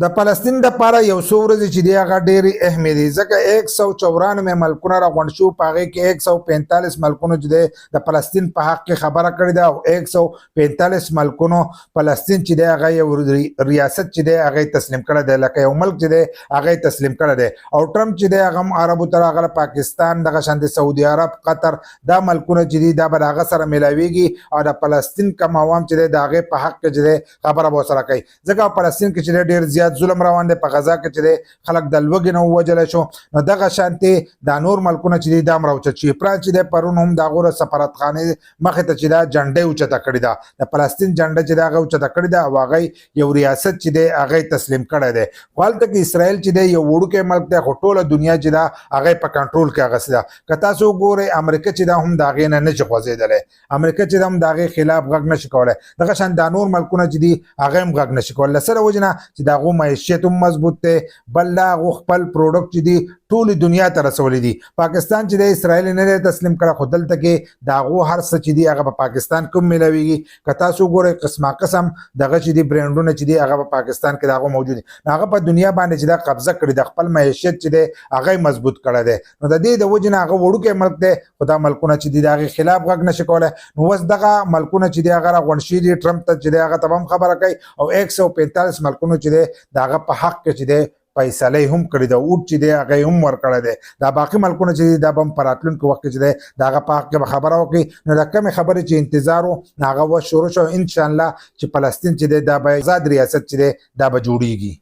د فلسطین د پاره یو څو ورځې چې دی هغه ډېرې اهمې دي ځکه 194 ملکونه راغونډ شو په هغې کې 145 ملکونو چې دی د فلسطین په حق کې خبره کړې ده او 145 ملکونو فلسطین چې دی هغه یو ریاست چې دی هغه تسلیم کړی دی لکه یو ملک چې دی هغه تسلیم کړی دی او ټرمپ چې دی هغه هم عربو ته راغله پاکستان دغه شان د سعودي عرب قطر دا ملکونه چې دي دا به د هغه سره میلاویږي او د فلسطین کم عوام چې دی د هغې په حق کې چې دی خبره به ورسره کوي ځکه فلسطین کې چې دی ډېر زیات ظلم روان دی په غزا کې چې دی خلک د لوږې نه ووژلی شو نو دغه شانتې دا نور ملکونه چې دي دا هم راوچت شي فرانس چې دی پرون هم د هغو سفارتخانې مخې ته چې دا جنډۍ اوچته کړې ده د فلسطین جنډه چې دی هغه اوچته کړې ده او هغه یو ریاست چې دی هغه تسلیم کړی دی خو هلته کې اسرائیل چې دی یو وړوکی ملک دی خو ټوله دنیا چې ده هغه په کنټرول کې اخیستې ده که تاسو وګورئ امریکا چې ده هم د هغې نه نشي خوځېدلی امریکا چې ده هم د هغې خلاف غږ نشي کولی دغه شان دا نور ملکونه چې دي هغه هم غږ نشي کولی له سره وجې نه چې د هغو معیشت هم مضبوط دی بل دا هغو خپل پروډکټ چې دي ټولې دنیا ته رسولی دي پاکستان چې دی اسرائیل نه دی تسلیم کړی خو دلته کې د هغو هر څه چې دي هغه په پاکستان کې هم میلاویږي که تاسو وګورئ قسمه قسم دغه چې دي برینډونه چې دي هغه په پاکستان کې د هغو موجود دي هغه په دنیا باندې چې دا قبضه کړي د خپل معیشت چې دی هغه مضبوط کړی دی نو د دې د وجې نه هغه وړوکی ملک دی خو دا ملکونه چې دي د هغې خلاف غږ نشي کولی نو اوس دغه ملکونه چې دي هغه راغونډ شوي دي ټرمپ ته چې دی هغه ته هم خبره کوي او 145 ملکونو چې دی د هغه په حق کې چې دی فیصله هم کړې ده اوټ چې دی هغه هم ورکړی دی دا باقي ملکونه چې دي دا به هم په راتلونکي وخت کې چې دی د هغه په حق کې به خبره وکړي نو د کمې خبرې چې انتظار و هغه اوس شروع شو انشاءالله چې فلسطین چې دی دا به ازاد ریاست چې دی دا به جوړیږي